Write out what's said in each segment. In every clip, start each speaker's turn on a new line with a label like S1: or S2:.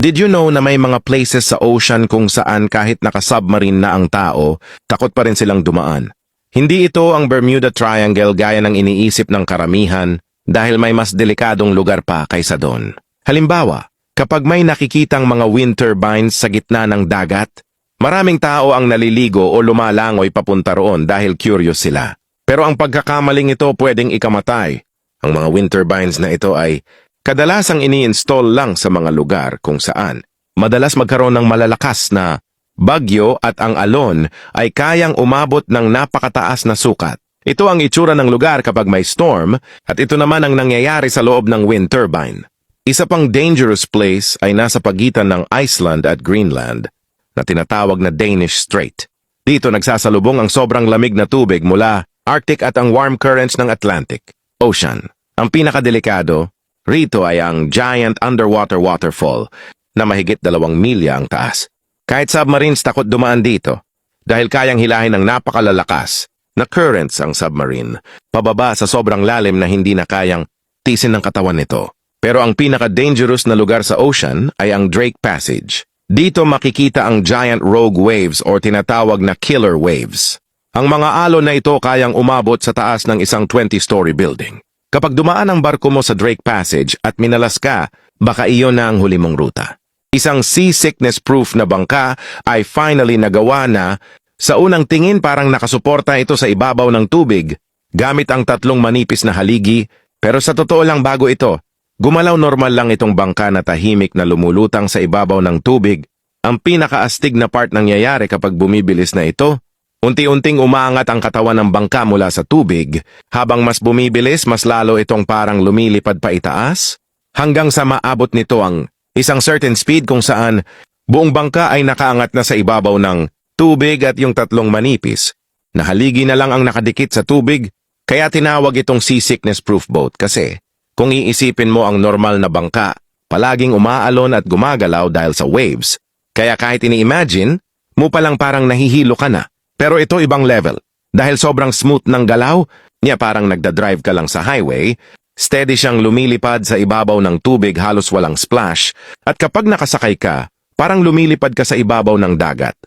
S1: Did you know na may mga places sa ocean kung saan kahit naka-submarine na ang tao, takot pa rin silang dumaan? Hindi ito ang Bermuda Triangle gaya ng iniisip ng karamihan dahil may mas delikadong lugar pa kaysa doon. Halimbawa, kapag may nakikitang mga wind turbines sa gitna ng dagat, maraming tao ang naliligo o lumalangoy papunta roon dahil curious sila. Pero ang pagkakamaling ito pwedeng ikamatay. Ang mga wind turbines na ito ay kadalasang ini-install lang sa mga lugar kung saan madalas magkaroon ng malalakas na bagyo at ang alon ay kayang umabot ng napakataas na sukat. Ito ang itsura ng lugar kapag may storm at ito naman ang nangyayari sa loob ng wind turbine. Isa pang dangerous place ay nasa pagitan ng Iceland at Greenland na tinatawag na Danish Strait. Dito nagsasalubong ang sobrang lamig na tubig mula Arctic at ang warm currents ng Atlantic Ocean. Ang pinakadelikado rito ay ang giant underwater waterfall na mahigit 2 milya ang taas. Kahit submarines takot dumaan dito dahil kayang hilahin ng napakalalakas na currents ang submarine pababa sa sobrang lalim na hindi na kayang tisin ng katawan nito. Pero ang pinaka-dangerous na lugar sa ocean ay ang Drake Passage. Dito makikita ang giant rogue waves o tinatawag na killer waves. Ang mga alon na ito kayang umabot sa taas ng isang 20-story building. Kapag dumaan ang barko mo sa Drake Passage at minalas ka, baka iyon na ang huli mong ruta. Isang seasickness-proof na bangka ay finally nagawa na. Sa unang tingin parang nakasuporta ito sa ibabaw ng tubig gamit ang 3 manipis na haligi, pero sa totoo lang bago ito, gumalaw normal lang itong bangka na tahimik na lumulutang sa ibabaw ng tubig. Ang pinakaastig na part nangyayari kapag bumibilis na ito, unti-unting umaangat ang katawan ng bangka mula sa tubig. Habang mas bumibilis, mas lalo itong parang lumilipad pa itaas, hanggang sa maabot nito ang isang certain speed kung saan buong bangka ay nakaangat na sa ibabaw ng tubig at yung 3 manipis. Nahaligi na lang ang nakadikit sa tubig, kaya tinawag itong seasickness-proof boat kasi kung iisipin mo ang normal na bangka, palaging umaalon at gumagalaw dahil sa waves. Kaya kahit ini-imagine, mo palang parang nahihilo ka na. Pero ito ibang level. Dahil sobrang smooth ng galaw, niya parang nagdadrive ka lang sa highway, steady siyang lumilipad sa ibabaw ng tubig halos walang splash, at kapag nakasakay ka, parang lumilipad ka sa ibabaw ng dagat.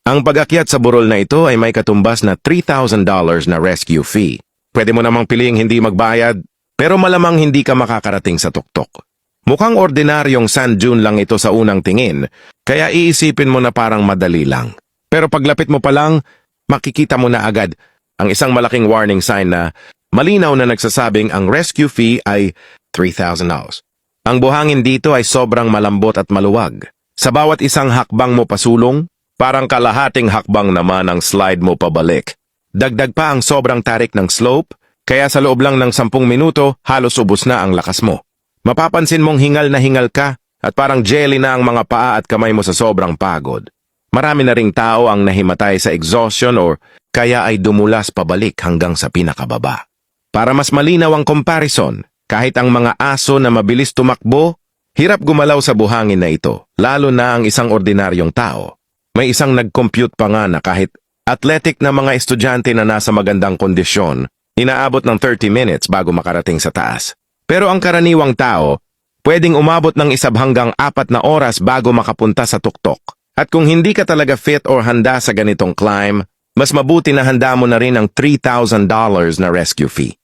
S1: Ang pag-akyat sa burol na ito ay may katumbas na $3,000 na rescue fee. Pwede mo namang piliing hindi magbayad, pero malamang hindi ka makakarating sa tuktok. Mukhang ordinaryong sand dune lang ito sa unang tingin, kaya iisipin mo na parang madali lang. Pero paglapit mo pa lang, makikita mo na agad ang isang malaking warning sign na malinaw na nagsasabing ang rescue fee ay $3,000. Ang buhangin dito ay sobrang malambot at maluwag. Sa bawat isang hakbang mo pasulong, parang kalahating hakbang naman ang slide mo pabalik. Dagdag pa ang sobrang tarik ng slope, kaya sa loob lang ng 10 minuto, halos ubos na ang lakas mo. Mapapansin mong hingal na hingal ka at parang jelly na ang mga paa at kamay mo sa sobrang pagod. Marami na ring tao ang nahimatay sa exhaustion or kaya ay dumulas pabalik hanggang sa pinakababa. Para mas malinaw ang comparison, kahit ang mga aso na mabilis tumakbo, hirap gumalaw sa buhangin na ito, lalo na ang isang ordinaryong tao. May isang nag-compute pa nga na kahit athletic na mga estudyante na nasa magandang kondisyon, inaabot ng 30 minutes bago makarating sa taas. Pero ang karaniwang tao, pwedeng umabot ng 1 hanggang 4 na oras bago makapunta sa tuktok. At kung hindi ka talaga fit or handa sa ganitong climb, mas mabuti na handa mo na rin ang $3,000 na rescue fee.